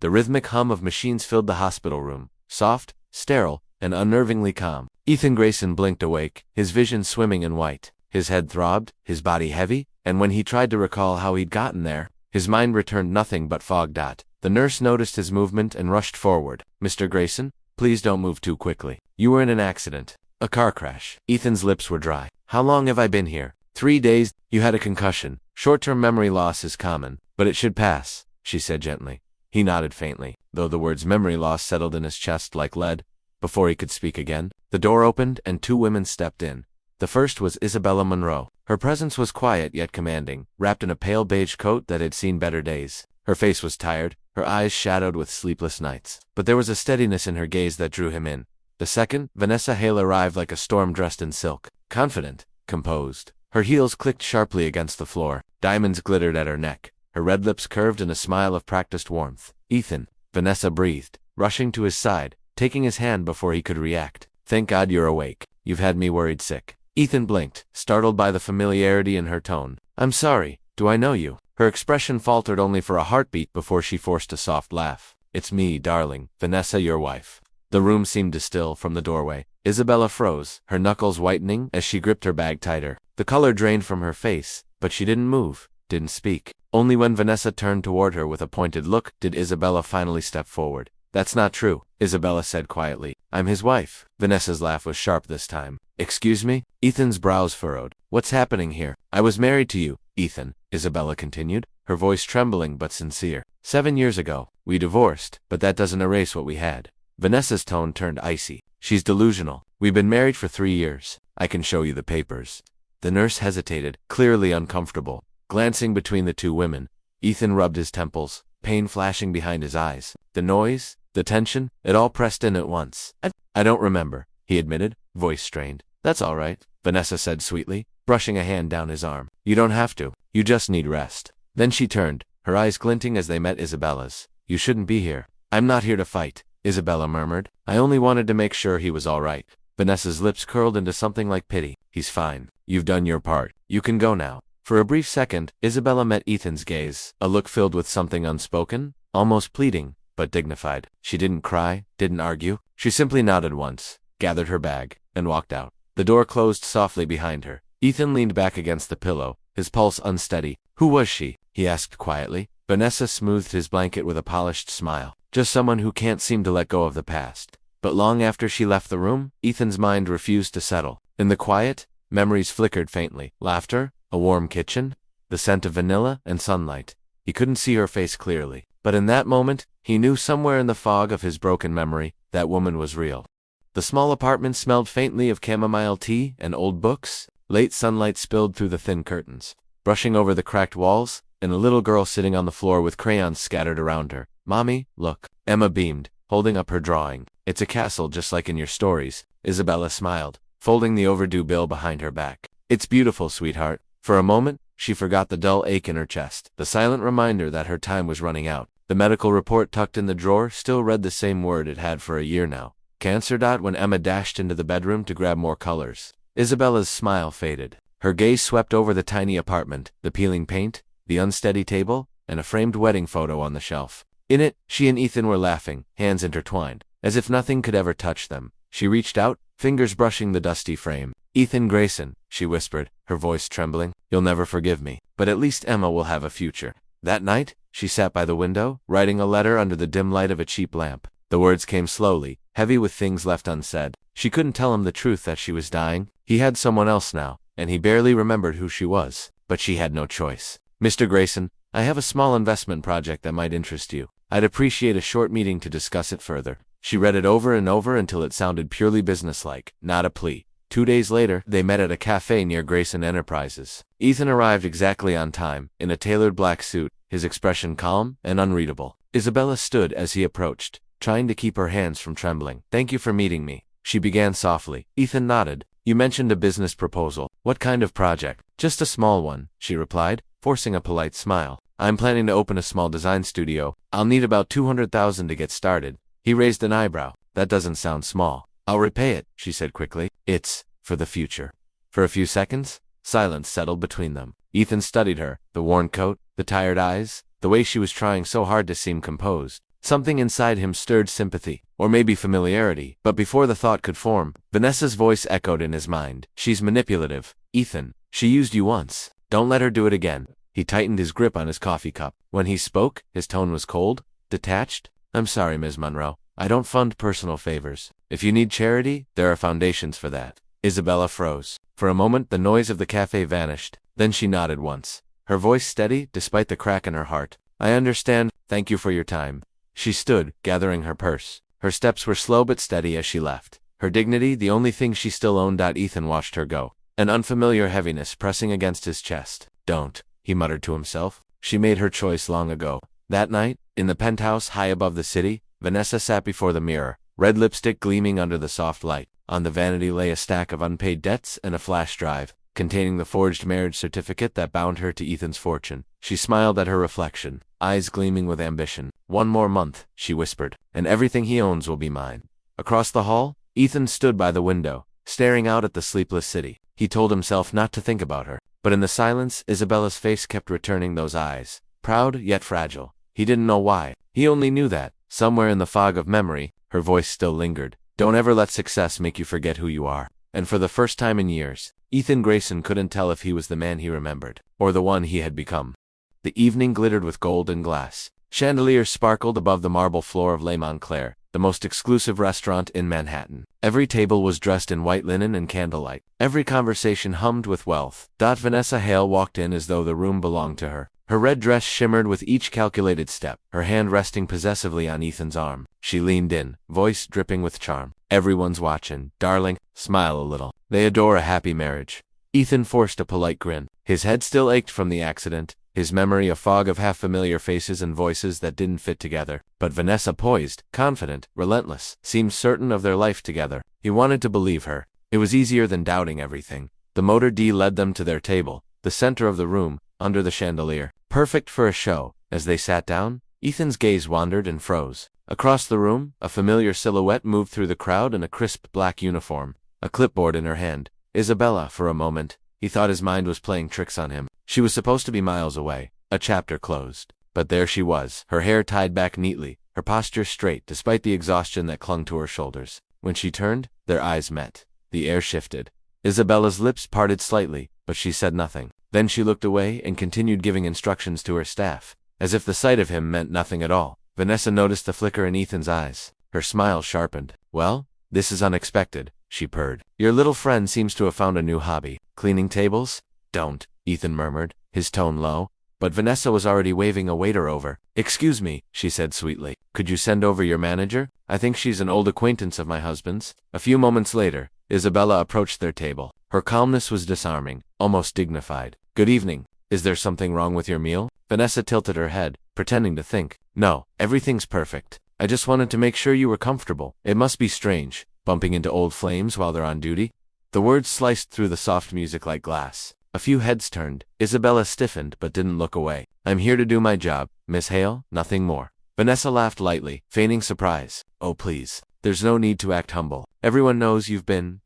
The rhythmic hum of machines filled the hospital room, soft, sterile, and unnervingly calm. Ethan Grayson blinked awake, his vision swimming in white. His head throbbed, his body heavy, and when he tried to recall how he'd gotten there, his mind returned nothing but fog. The nurse noticed his movement and rushed forward. "Mr. Grayson, please don't move too quickly. You were in an accident. A car crash." Ethan's lips were dry. "How long have I been here?" 3 days. "You had a concussion. Short-term memory loss is common, but it should pass," she said gently. He nodded faintly, though the words memory loss settled in his chest like lead. Before he could speak again, the door opened and 2 women stepped in. The first was Isabella Monroe. Her presence was quiet yet commanding, wrapped in a pale beige coat that had seen better days. Her face was tired, her eyes shadowed with sleepless nights, but there was a steadiness in her gaze that drew him in. The second, Vanessa Hale, arrived like a storm dressed in silk, confident, composed. Her heels clicked sharply against the floor, diamonds glittered at her neck, her red lips curved in a smile of practiced warmth. "Ethan," Vanessa breathed, rushing to his side, taking his hand before he could react. "Thank God you're awake. You've had me worried sick." Ethan blinked, startled by the familiarity in her tone. "I'm sorry, do I know you?" Her expression faltered only for a heartbeat before she forced a soft laugh. "It's me, darling, Vanessa, your wife." The room seemed to still from the doorway. Isabella froze, her knuckles whitening as she gripped her bag tighter. The color drained from her face, but she didn't move, didn't speak. Only when Vanessa turned toward her with a pointed look did Isabella finally step forward. "That's not true," Isabella said quietly. "I'm his wife." Vanessa's laugh was sharp this time. "Excuse me?" Ethan's brows furrowed. "What's happening here?" "I was married to you, Ethan," Isabella continued, her voice trembling but sincere. 7 years ago. We divorced, but that doesn't erase what we had." Vanessa's tone turned icy. "She's delusional. We've been married for 3 years. I can show you the papers." The nurse hesitated, clearly uncomfortable. Glancing between the 2 women, Ethan rubbed his temples, pain flashing behind his eyes. The noise, the tension, it all pressed in at once. I don't remember," he admitted, voice strained. "That's all right," Vanessa said sweetly, brushing a hand down his arm. "You don't have to. You just need rest." Then she turned, her eyes glinting as they met Isabella's. "You shouldn't be here." "I'm not here to fight," Isabella murmured. "I only wanted to make sure he was all right." Vanessa's lips curled into something like pity. "He's fine. You've done your part. You can go now." For a brief second, Isabella met Ethan's gaze, a look filled with something unspoken, almost pleading, but dignified. She didn't cry, didn't argue. She simply nodded once, gathered her bag, and walked out. The door closed softly behind her. Ethan leaned back against the pillow, his pulse unsteady. "Who was she?" he asked quietly. Vanessa smoothed his blanket with a polished smile. "Just someone who can't seem to let go of the past." But long after she left the room, Ethan's mind refused to settle. In the quiet, memories flickered faintly. Laughter, a warm kitchen, the scent of vanilla and sunlight. He couldn't see her face clearly, but in that moment, he knew somewhere in the fog of his broken memory, that woman was real. The small apartment smelled faintly of chamomile tea and old books. Late sunlight spilled through the thin curtains, brushing over the cracked walls, and a little girl sitting on the floor with crayons scattered around her. "Mommy, look." Emma beamed, holding up her drawing. "It's a castle just like in your stories." Isabella smiled, folding the overdue bill behind her back. "It's beautiful, sweetheart." For a moment, she forgot the dull ache in her chest, the silent reminder that her time was running out. The medical report tucked in the drawer still read the same word it had for a year now. Cancer. When Emma dashed into the bedroom to grab more colors, Isabella's smile faded. Her gaze swept over the tiny apartment, the peeling paint, the unsteady table, and a framed wedding photo on the shelf. In it, she and Ethan were laughing, hands intertwined, as if nothing could ever touch them. She reached out, fingers brushing the dusty frame. "Ethan Grayson," she whispered, her voice trembling. "You'll never forgive me, but at least Emma will have a future." That night, she sat by the window, writing a letter under the dim light of a cheap lamp. The words came slowly, heavy with things left unsaid. She couldn't tell him the truth that she was dying. He had someone else now, and he barely remembered who she was. But she had no choice. "Mr. Grayson, I have a small investment project that might interest you. I'd appreciate a short meeting to discuss it further." She read it over and over until it sounded purely businesslike, not a plea. 2 days later, they met at a cafe near Grayson Enterprises. Ethan arrived exactly on time, in a tailored black suit, his expression calm and unreadable. Isabella stood as he approached, trying to keep her hands from trembling. "Thank you for meeting me," she began softly. Ethan nodded. "You mentioned a business proposal. What kind of project?" "Just a small one," she replied, forcing a polite smile. "I'm planning to open a small design studio. I'll need about $200,000 to get started." He raised an eyebrow. "That doesn't sound small." "I'll repay it," she said quickly. "It's for the future." For a few seconds, silence settled between them. Ethan studied her, the worn coat, the tired eyes, the way she was trying so hard to seem composed. Something inside him stirred sympathy, or maybe familiarity, but before the thought could form, Vanessa's voice echoed in his mind. She's manipulative, Ethan. She used you once. Don't let her do it again. He tightened his grip on his coffee cup. When he spoke, his tone was cold, detached. I'm sorry, Ms. Monroe. I don't fund personal favors. If you need charity, there are foundations for that. Isabella froze. For a moment, the noise of the cafe vanished. Then she nodded once, her voice steady despite the crack in her heart. I understand. Thank you for your time. She stood, gathering her purse. Her steps were slow but steady as she left. Her dignity, the only thing she still owned. Ethan watched her go, an unfamiliar heaviness pressing against his chest. Don't, he muttered to himself. She made her choice long ago. That night, in the penthouse high above the city, Vanessa sat before the mirror, red lipstick gleaming under the soft light. On the vanity lay a stack of unpaid debts and a flash drive, containing the forged marriage certificate that bound her to Ethan's fortune. She smiled at her reflection, eyes gleaming with ambition. One more month, she whispered, and everything he owns will be mine. Across the hall, Ethan stood by the window, staring out at the sleepless city. He told himself not to think about her, but in the silence, Isabella's face kept returning those eyes, proud yet fragile. He didn't know why. He only knew that, somewhere in the fog of memory, her voice still lingered. Don't ever let success make you forget who you are. And for the first time in years, Ethan Grayson couldn't tell if he was the man he remembered, or the one he had become. The evening glittered with gold and glass. Chandeliers sparkled above the marble floor of Le Montclair, the most exclusive restaurant in Manhattan. Every table was dressed in white linen and candlelight. Every conversation hummed with wealth. Vanessa Hale walked in as though the room belonged to her. Her red dress shimmered with each calculated step, her hand resting possessively on Ethan's arm. She leaned in, voice dripping with charm. Everyone's watching. Darling, smile a little. They adore a happy marriage. Ethan forced a polite grin. His head still ached from the accident, his memory a fog of half-familiar faces and voices that didn't fit together. But Vanessa, poised, confident, relentless, seemed certain of their life together. He wanted to believe her. It was easier than doubting everything. The motor D led them to their table, the center of the room, under the chandelier. Perfect for a show. As they sat down, Ethan's gaze wandered and froze. Across the room, a familiar silhouette moved through the crowd in a crisp black uniform, a clipboard in her hand. Isabella. For a moment, he thought his mind was playing tricks on him. She was supposed to be miles away, a chapter closed. But there she was, her hair tied back neatly, her posture straight despite the exhaustion that clung to her shoulders. When she turned, their eyes met. The air shifted. Isabella's lips parted slightly, but she said nothing. Then she looked away and continued giving instructions to her staff, as if the sight of him meant nothing at all. Vanessa noticed the flicker in Ethan's eyes. Her smile sharpened. Well, this is unexpected, she purred. Your little friend seems to have found a new hobby. Cleaning tables? Don't, Ethan murmured, his tone low. But Vanessa was already waving a waiter over. Excuse me, she said sweetly. Could you send over your manager? I think she's an old acquaintance of my husband's. A few moments later, Isabella approached their table. Her calmness was disarming, almost dignified. Good evening. Is there something wrong with your meal? Vanessa tilted her head, pretending to think. No, everything's perfect. I just wanted to make sure you were comfortable. It must be strange, bumping into old flames while they're on duty. The words sliced through the soft music like glass. A few heads turned. Isabella stiffened but didn't look away. I'm here to do my job, Miss Hale, nothing more. Vanessa laughed lightly, feigning surprise. Oh please. There's no need to act humble. Everyone knows you've been,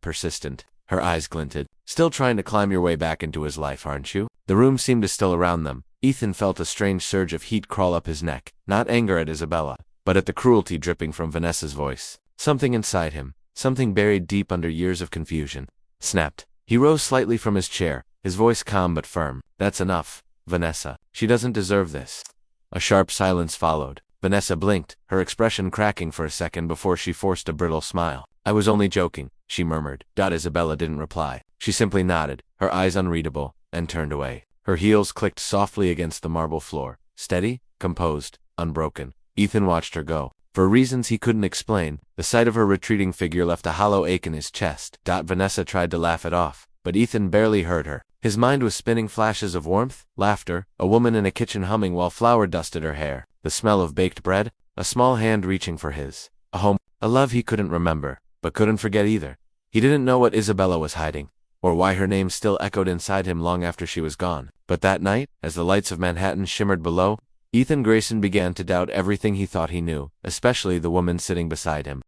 persistent. Her eyes glinted. Still trying to climb your way back into his life, aren't you? The room seemed to still around them. Ethan felt a strange surge of heat crawl up his neck. Not anger at Isabella, but at the cruelty dripping from Vanessa's voice. Something inside him, something buried deep under years of confusion, snapped. He rose slightly from his chair, his voice calm but firm. That's enough, Vanessa. She doesn't deserve this. A sharp silence followed. Vanessa blinked, her expression cracking for a second before she forced a brittle smile. I was only joking, she murmured. Isabella didn't reply. She simply nodded, her eyes unreadable, and turned away. Her heels clicked softly against the marble floor. Steady, composed, unbroken. Ethan watched her go. For reasons he couldn't explain, the sight of her retreating figure left a hollow ache in his chest. Vanessa tried to laugh it off, but Ethan barely heard her. His mind was spinning flashes of warmth, laughter, a woman in a kitchen humming while flour dusted her hair, the smell of baked bread, a small hand reaching for his, a home, a love he couldn't remember, but couldn't forget either. He didn't know what Isabella was hiding, or why her name still echoed inside him long after she was gone. But that night, as the lights of Manhattan shimmered below, Ethan Grayson began to doubt everything he thought he knew, especially the woman sitting beside him.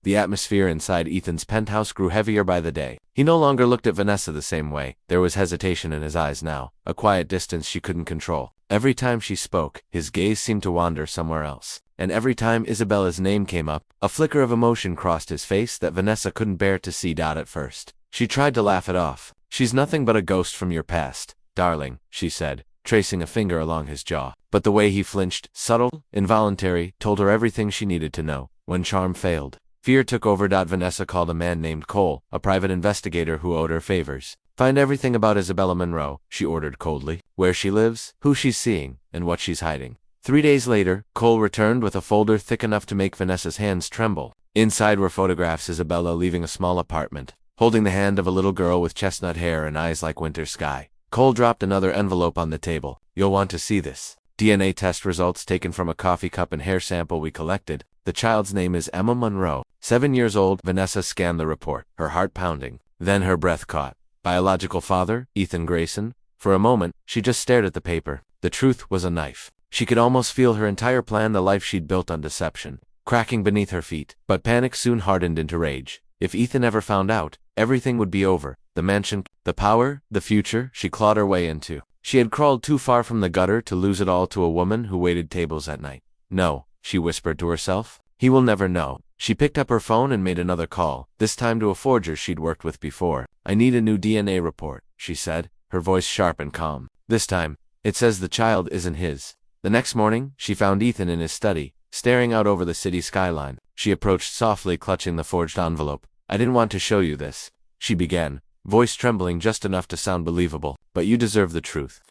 The atmosphere inside Ethan's penthouse grew heavier by the day. He no longer looked at Vanessa the same way. There was hesitation in his eyes now, a quiet distance she couldn't control. Every time she spoke, his gaze seemed to wander somewhere else. And every time Isabella's name came up, a flicker of emotion crossed his face that Vanessa couldn't bear to see. At first, she tried to laugh it off. "She's nothing but a ghost from your past, darling," she said, tracing a finger along his jaw. But the way he flinched, subtle, involuntary, told her everything she needed to know. When charm failed, fear took over. Vanessa called a man named Cole, a private investigator who owed her favors. "Find everything about Isabella Monroe," she ordered coldly. "Where she lives, who she's seeing, and what she's hiding." 3 days later, Cole returned with a folder thick enough to make Vanessa's hands tremble. Inside were photographs of Isabella leaving a small apartment, holding the hand of a little girl with chestnut hair and eyes like winter sky. Cole dropped another envelope on the table. "You'll want to see this. DNA test results taken from a coffee cup and hair sample we collected. The child's name is Emma Monroe, 7 years old." Vanessa scanned the report, her heart pounding. Then her breath caught. Biological father, Ethan Grayson. For a moment, she just stared at the paper. The truth was a knife. She could almost feel her entire plan, the life she'd built on deception, cracking beneath her feet. But panic soon hardened into rage. If Ethan ever found out, everything would be over. The mansion, the power, the future she clawed her way into. She had crawled too far from the gutter to lose it all to a woman who waited tables at night. "No," she whispered to herself. "He will never know." She picked up her phone and made another call, this time to a forger she'd worked with before. "I need a new DNA report," she said, her voice sharp and calm. "This time, it says the child isn't his." The next morning, she found Ethan in his study, staring out over the city skyline. She approached softly, clutching the forged envelope. "I didn't want to show you this," she began, voice trembling just enough to sound believable, "but you deserve the truth."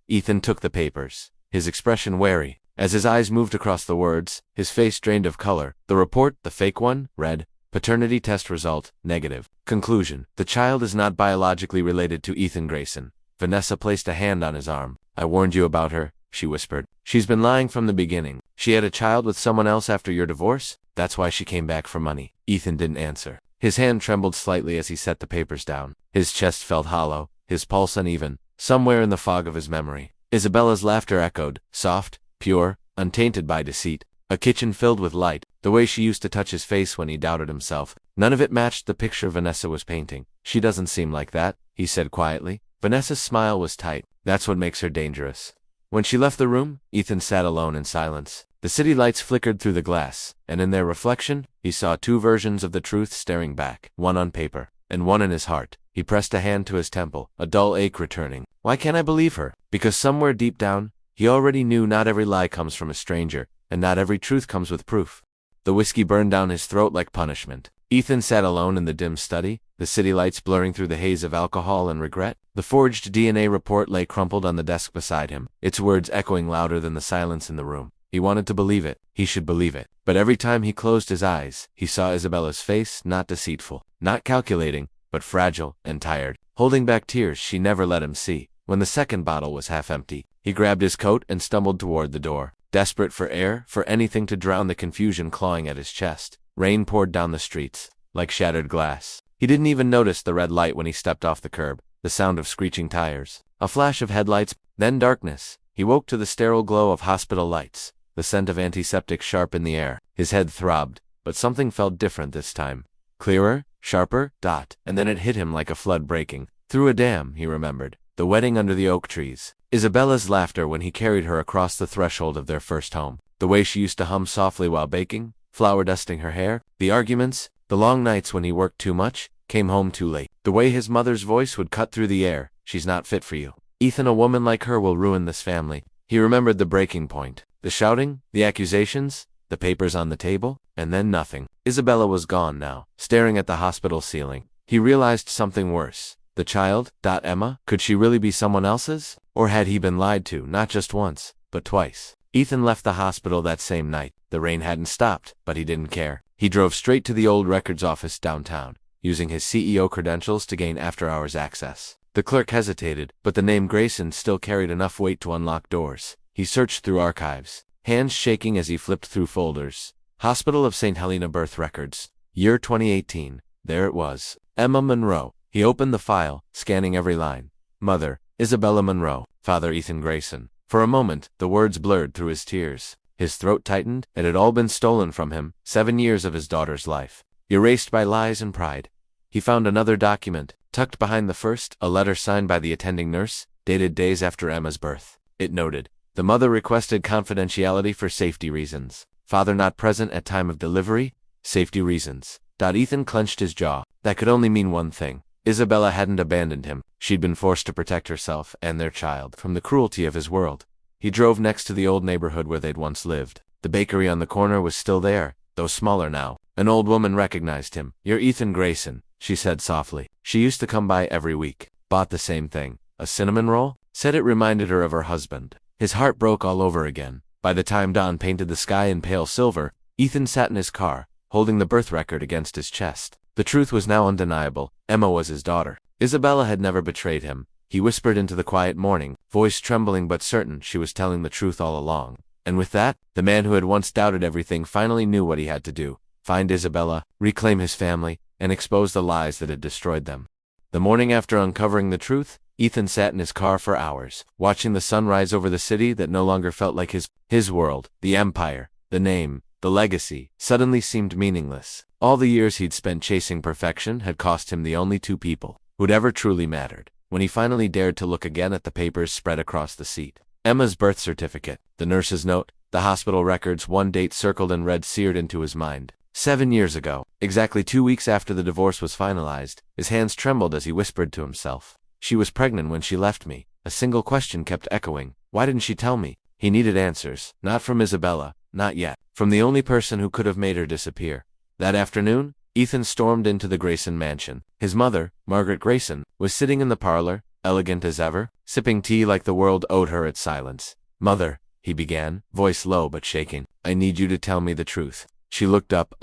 Ethan took the papers, his expression wary. As his eyes moved across the words, his face drained of color. The report, the fake one, read, "Paternity test result, negative. Conclusion, the child is not biologically related to Ethan Grayson." Vanessa placed a hand on his arm. "I warned you about her," she whispered. "She's been lying from the beginning. She had a child with someone else after your divorce? That's why she came back for money." Ethan didn't answer. His hand trembled slightly as he set the papers down. His chest felt hollow, his pulse uneven, somewhere in the fog of his memory. Isabella's laughter echoed, soft, pure, untainted by deceit. A kitchen filled with light, the way she used to touch his face when he doubted himself. None of it matched the picture Vanessa was painting. "She doesn't seem like that," he said quietly. Vanessa's smile was tight. "That's what makes her dangerous." When she left the room, Ethan sat alone in silence. The city lights flickered through the glass, and in their reflection, he saw 2 versions of the truth staring back, one on paper, and one in his heart. He pressed a hand to his temple, a dull ache returning. Why can't I believe her? Because somewhere deep down, he already knew not every lie comes from a stranger, and not every truth comes with proof. The whiskey burned down his throat like punishment. Ethan sat alone in the dim study, the city lights blurring through the haze of alcohol and regret. The forged DNA report lay crumpled on the desk beside him, its words echoing louder than the silence in the room. He wanted to believe it. He should believe it. But every time he closed his eyes, he saw Isabella's face, not deceitful, not calculating, but fragile and tired, holding back tears she never let him see. When the second bottle was half empty, he grabbed his coat and stumbled toward the door, desperate for air, for anything to drown the confusion clawing at his chest. Rain poured down the streets, like shattered glass. He didn't even notice the red light when he stepped off the curb, the sound of screeching tires, a flash of headlights, then darkness. He woke to the sterile glow of hospital lights, the scent of antiseptic sharp in the air. His head throbbed, but something felt different this time. Clearer, sharper, and then it hit him like a flood breaking through a dam. He remembered the wedding under the oak trees, Isabella's laughter when he carried her across the threshold of their first home, the way she used to hum softly while baking, flour dusting her hair, the arguments, the long nights when he worked too much, came home too late, the way his mother's voice would cut through the air. "She's not fit for you. Ethan, a woman like her will ruin this family." He remembered the breaking point, the shouting, the accusations, the papers on the table, and then nothing. Isabella was gone now, staring at the hospital ceiling. He realized something worse. The child, Emma, could she really be someone else's? Or had he been lied to, not just once, but twice? Ethan left the hospital that same night. The rain hadn't stopped, but he didn't care. He drove straight to the old records office downtown, using his CEO credentials to gain after-hours access. The clerk hesitated, but the name Grayson still carried enough weight to unlock doors. He searched through archives, hands shaking as he flipped through folders. Hospital of St. Helena birth records, year 2018. There it was. Emma Monroe. He opened the file, scanning every line. Mother, Isabella Monroe. Father, Ethan Grayson. For a moment, the words blurred through his tears. His throat tightened. It had all been stolen from him, 7 years of his daughter's life. erased by lies and pride. He found another document, tucked behind the first, a letter signed by the attending nurse, dated days after Emma's birth. It noted, "The mother requested confidentiality for safety reasons. Father not present at time of delivery, safety reasons." Ethan clenched his jaw. That could only mean one thing. Isabella hadn't abandoned him. She'd been forced to protect herself and their child from the cruelty of his world. He drove next to the old neighborhood where they'd once lived. The bakery on the corner was still there, though smaller now. An old woman recognized him. "You're Ethan Grayson," she said softly. She used to come by every week. Bought the same thing. A cinnamon roll? Said it reminded her of her husband. His heart broke all over again. By the time dawn painted the sky in pale silver, Ethan sat in his car, holding the birth record against his chest. The truth was now undeniable. Emma was his daughter. Isabella had never betrayed him. He whispered into the quiet morning, voice trembling but certain she was telling the truth all along. And with that, the man who had once doubted everything finally knew what he had to do: find Isabella, reclaim his family, and expose the lies that had destroyed them. The morning after uncovering the truth, Ethan sat in his car for hours, watching the sun rise over the city that no longer felt like his world. The empire, the name, the legacy, suddenly seemed meaningless. All the years he'd spent chasing perfection had cost him the only two people who'd ever truly mattered. When he finally dared to look again at the papers spread across the seat, Emma's birth certificate, the nurse's note, the hospital records, one date circled in red seared into his mind. 7 years ago, exactly 2 weeks after the divorce was finalized, his hands trembled as he whispered to himself, "She was pregnant when she left me." A single question kept echoing. Why didn't she tell me? He needed answers, not from Isabella, not yet, from the only person who could have made her disappear. That afternoon, Ethan stormed into the Grayson mansion. His mother, Margaret Grayson, was sitting in the parlor, elegant as ever, sipping tea like the world owed her its silence. "Mother," he began, voice low but shaking, "I need you to tell me the truth." She looked up,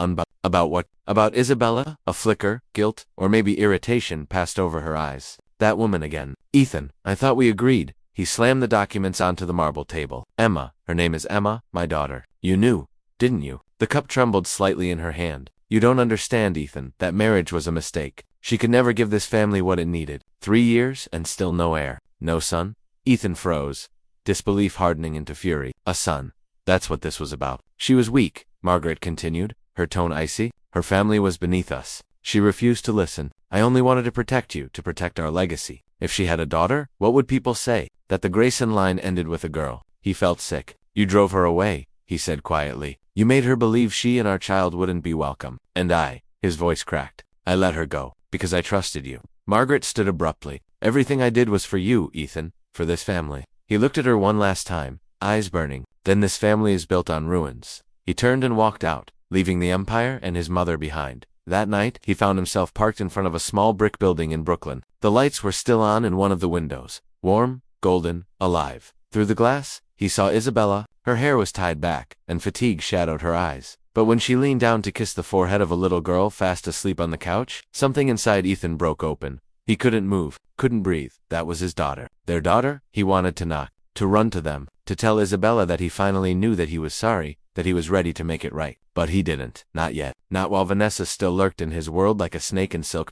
About what? About Isabella? A flicker, guilt, or maybe irritation passed over her eyes. That woman again. "Ethan, I thought we agreed." He slammed the documents onto the marble table. "Emma, her name is Emma, my daughter. You knew, didn't you?" The cup trembled slightly in her hand. "You don't understand, Ethan. That marriage was a mistake. She could never give this family what it needed. 3 years, and still no heir. No son?" Ethan froze, disbelief hardening into fury. "A son. That's what this was about." "She was weak," Margaret continued, her tone icy. "Her family was beneath us. She refused to listen. I only wanted to protect you, to protect our legacy. If she had a daughter, what would people say? That the Grayson line ended with a girl." He felt sick. "You drove her away," he said quietly. "You made her believe she and our child wouldn't be welcome. And his voice cracked, "I let her go, because I trusted you." Margaret stood abruptly. "Everything I did was for you, Ethan, for this family." He looked at her one last time, eyes burning. "Then this family is built on ruins." He turned and walked out, leaving the empire and his mother behind. That night, he found himself parked in front of a small brick building in Brooklyn. The lights were still on in one of the windows, warm, golden, alive. Through the glass, he saw Isabella. Her hair was tied back, and fatigue shadowed her eyes. But when she leaned down to kiss the forehead of a little girl fast asleep on the couch, something inside Ethan broke open. He couldn't move, couldn't breathe. That was his daughter. Their daughter? He wanted to knock, to run to them, to tell Isabella that he finally knew that he was sorry, that he was ready to make it right. But he didn't. Not yet. Not while Vanessa still lurked in his world like a snake in silk.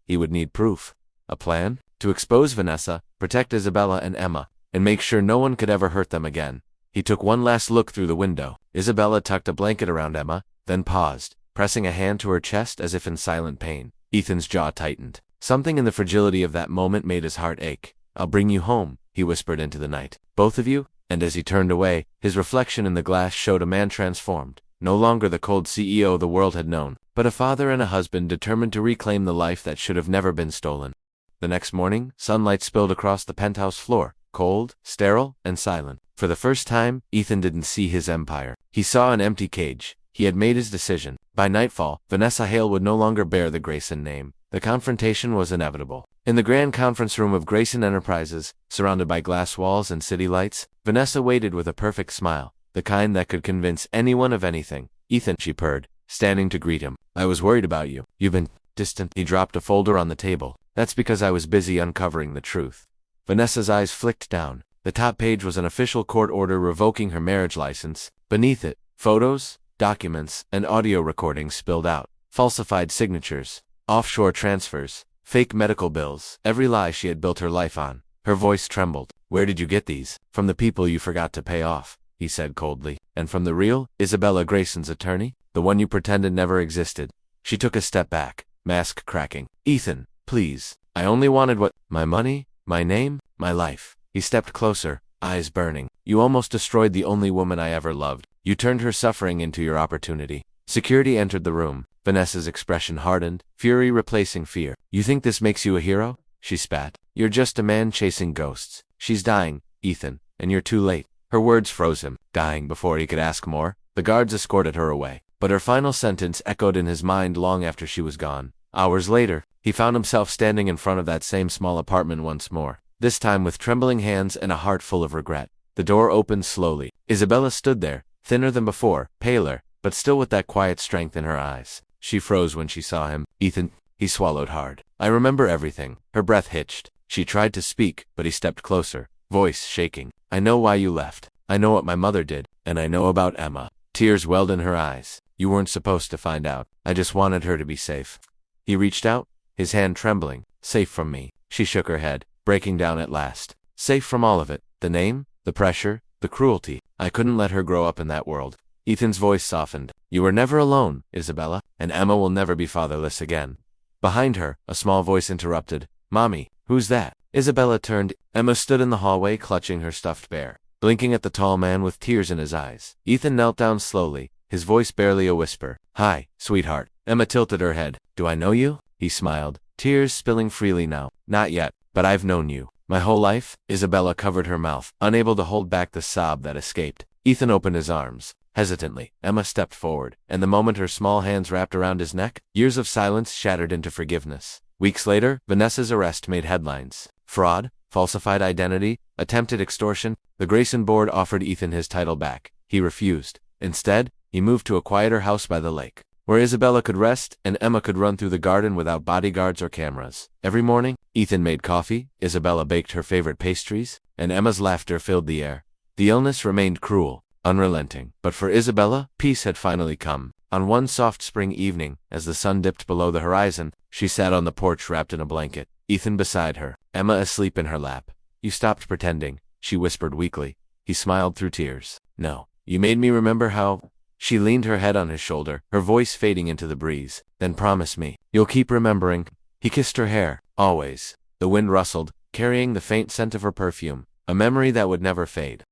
He would need proof. A plan? To expose Vanessa, protect Isabella and Emma, and make sure no one could ever hurt them again. He took one last look through the window. Isabella tucked a blanket around Emma, then paused, pressing a hand to her chest as if in silent pain. Ethan's jaw tightened. Something in the fragility of that moment made his heart ache. "I'll bring you home," he whispered into the night. "Both of you?" And as he turned away, his reflection in the glass showed a man transformed. No longer the cold CEO the world had known, but a father and a husband determined to reclaim the life that should have never been stolen. The next morning, sunlight spilled across the penthouse floor, cold, sterile, and silent. For the first time, Ethan didn't see his empire. He saw an empty cage. He had made his decision. By nightfall, Vanessa Hale would no longer bear the Grayson name. The confrontation was inevitable. In the grand conference room of Grayson Enterprises, surrounded by glass walls and city lights, Vanessa waited with a perfect smile, the kind that could convince anyone of anything. "Ethan," she purred, standing to greet him. "I was worried about you. You've been distant." He dropped a folder on the table. "That's because I was busy uncovering the truth." Vanessa's eyes flicked down. The top page was an official court order revoking her marriage license. Beneath it, photos, documents, and audio recordings spilled out. Falsified signatures, offshore transfers, fake medical bills, every lie she had built her life on. Her voice trembled. "Where did you get these?" "From the people you forgot to pay off," he said coldly. "And from the real, Isabella Grayson's attorney? The one you pretended never existed?" She took a step back, mask cracking. Ethan, please. I only wanted my money, my name, my life. He stepped closer, eyes burning. You almost destroyed the only woman I ever loved. You turned her suffering into your opportunity. Security entered the room. Vanessa's expression hardened, fury replacing fear. You think this makes you a hero? She spat. You're just a man chasing ghosts. She's dying, Ethan, and you're too late. Her words froze him, dying before he could ask more. The guards escorted her away, but her final sentence echoed in his mind long after she was gone. Hours later, he found himself standing in front of that same small apartment once more, this time with trembling hands and a heart full of regret. The door opened slowly. Isabella stood there, thinner than before, paler, but still with that quiet strength in her eyes. She froze when she saw him. Ethan, he swallowed hard. I remember everything. Her breath hitched. She tried to speak, but he stepped closer, voice shaking. I know why you left. I know what my mother did, and I know about Emma. Tears welled in her eyes. You weren't supposed to find out. I just wanted her to be safe. He reached out, his hand trembling. Safe from me. She shook her head, breaking down at last. Safe from all of it. The name, the pressure, the cruelty. I couldn't let her grow up in that world. Ethan's voice softened. You were never alone, Isabella, and Emma will never be fatherless again. Behind her, a small voice interrupted. Mommy, who's that? Isabella turned. Emma stood in the hallway clutching her stuffed bear, blinking at the tall man with tears in his eyes. Ethan knelt down slowly, his voice barely a whisper. Hi, sweetheart. Emma tilted her head. Do I know you? He smiled, tears spilling freely now. Not yet, but I've known you. My whole life? Isabella covered her mouth, unable to hold back the sob that escaped. Ethan opened his arms. Hesitantly, Emma stepped forward, and the moment her small hands wrapped around his neck, years of silence shattered into forgiveness. Weeks later, Vanessa's arrest made headlines. Fraud, falsified identity, attempted extortion. The Grayson board offered Ethan his title back. He refused. Instead, he moved to a quieter house by the lake, where Isabella could rest and Emma could run through the garden without bodyguards or cameras. Every morning, Ethan made coffee, Isabella baked her favorite pastries, and Emma's laughter filled the air. The illness remained cruel, unrelenting, but for Isabella, peace had finally come. On one soft spring evening, as the sun dipped below the horizon, she sat on the porch wrapped in a blanket, Ethan beside her, Emma asleep in her lap. You stopped pretending, she whispered weakly. He smiled through tears. No, you made me remember how. She leaned her head on his shoulder, her voice fading into the breeze. Then promise me, you'll keep remembering. He kissed her hair, always. The wind rustled, carrying the faint scent of her perfume, a memory that would never fade.